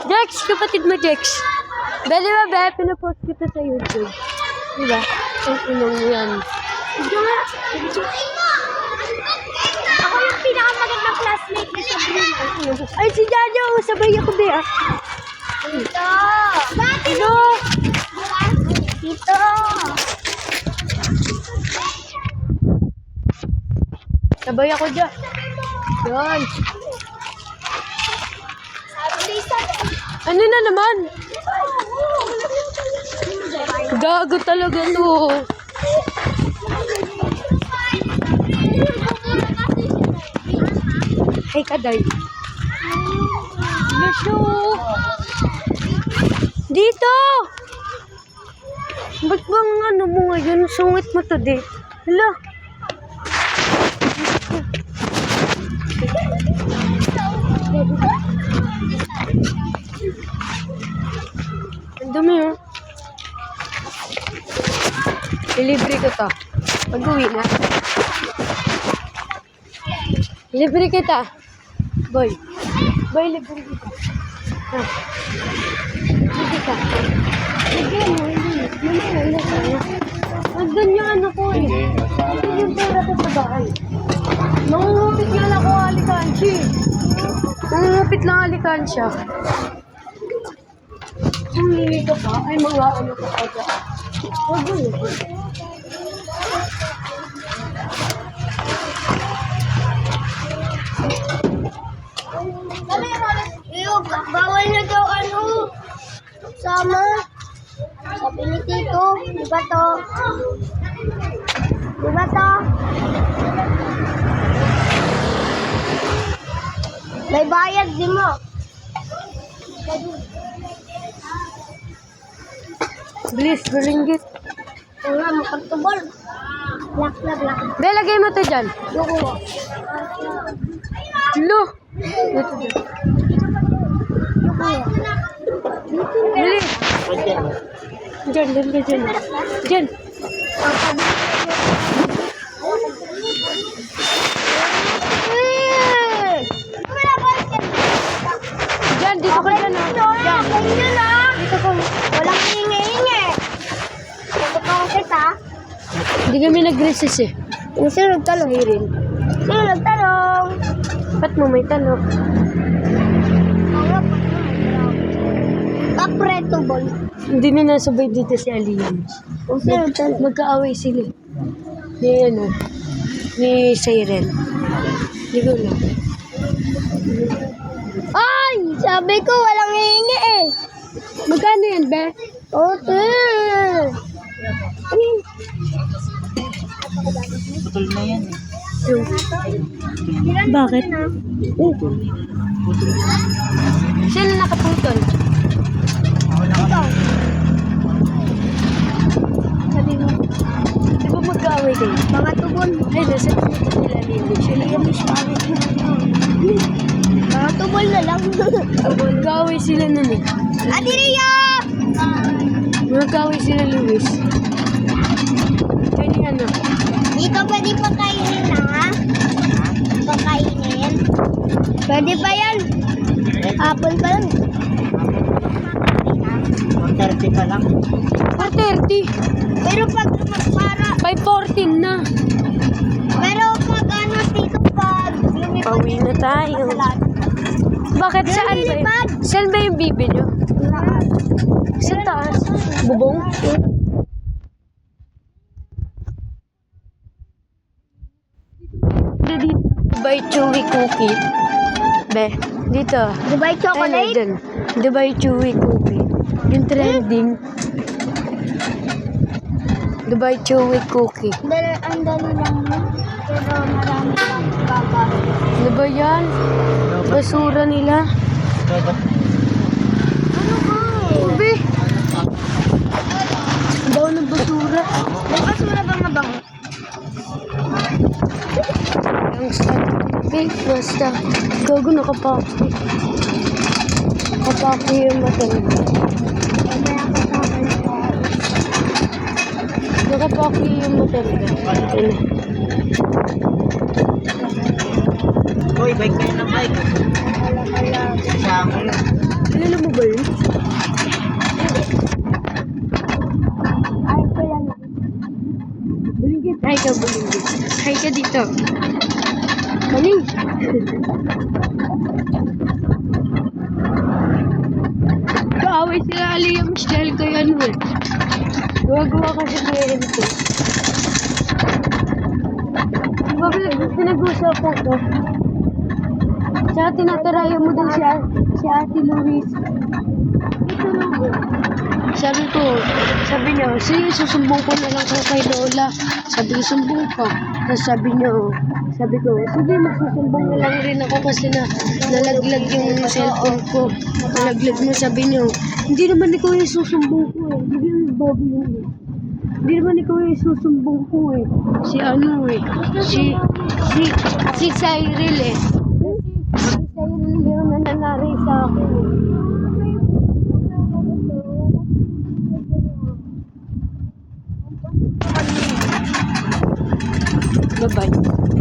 Dex, kapatid mo, Dex. Dali ba, be? Pinapost kita sa YouTube. Diba? Ang inong yan. Ito nga. Ako yung pinakamagandang classmate ni Sabrina. Ay, si Jaja, oh, sabay ako, be, ah. Dito. Dito. Dito. Sabay ako dyan. Yan. Ano na naman? Gago talaga to. Hey, Kaday. Beso. Dito! Ba't bang ano mo ngayon? Sungit mo to, di? Hala. Ang dumi, oh. Ilibre ko to. Pag-uwi na. Libre kita. Boy. Boy, libre kita. Ha. Libre kita. Libre mo, hindi. Nandun yung ano ko eh. Nandun yung pera ko sa bahay. Nangungupit nga lang ako alikansya. Nangungupit lang alikansya. Kung hindi ka pa, ay mga ano ka pa dyan. Huwag mo yun. Bawal na daw ano. Sama. Sabi ni Tito. Diba to? Diba to? May bayad din mo. Bilis, balinggit. Oo nga, makagtubol. Black na black. Be, lagay mo to dyan. Loko. Lo! Ito dyan. Bilis! Dyan, dyan ka dyan. Dyan. Dyan, dito ka dyan. Dyan. Dito ka. Walang hingi-hingi. Ito ko kita. Hindi kami nag-recess eh. Sino nagtanong? Sirin. Sino nagtanong? Ba't mo may tanong? Kapretubol. Hindi na nasabay dito si Aliyans. Sino nagtanong? Magkaaway sila. Ni ano, ni Siren. Hindi ko lang. Ay! Sabi ko walang hingi eh. Magkano yan, be? Ote! Putol na yan eh. Bakit? Saan na nakaputol? Ikaw. Sabi mo, di ba magkaaway kayo? Mga tubol. Ay, nasa dito nila Lily. Sila yan is pangit. Mga tubol na lang. Magkaaway sila nun eh. Ate Ria! Magkaaway sila Luis. Kaya ano? Dito pwede pa kainin ha? Pakainin. Pwede pa yan. Hapon pa lang. 130 pa lang. 4:30. Pero pag para, 5:14 na. pero pag ano dito pag lumipad Pauwi na tayo. Bakit saan ba yun? Saan ba yung bibi nyo? Sa taas. Bubong? Dubai Chewy Cookie. Be, dito. Dubai Ayun, chocolate? dyan. Dubai Chewy Cookie. Yung trending. Dubai Chewy Cookie. Ang dali lang yun. Pero marami lang gagawin. Ano ba yan? Basura nila. Ano ba? Ubi. Daw ng basura. Yung basura ba mabango? Ang start. Okay, basta. Gago nakapaki. Nakapaki yung mata nila. Kaya ako sa akin. Nakapaki yung mata nila. Ayun. Uy, bike kayo ng bike. Kasama yun. Kilala mo ba Ito. Mali. Kaaway sila Aliyah Michelle kaya ano eh. Gawa-gawa kasi kaya ito. Diba pinag-usapan ko? Tsaka tinatarayan mo din si Ate Luis. Ito lang eh. Sabi niya, sige, susumbong ko na lang kay Lola. Sabi ko, sumbong ka. Tapos sabi ko, sige, magsusumbong na lang rin ako kasi nalaglag yung cellphone ko. Nalaglag mo, sabi niya, hindi naman ikaw yung susumbong ko eh. Hindi naman Bobby yun eh. Hindi naman ikaw yung susumbong ko eh. Si ano eh. Si Cyril eh. Si Cyril yung nananari sa akin eh. Bye-bye.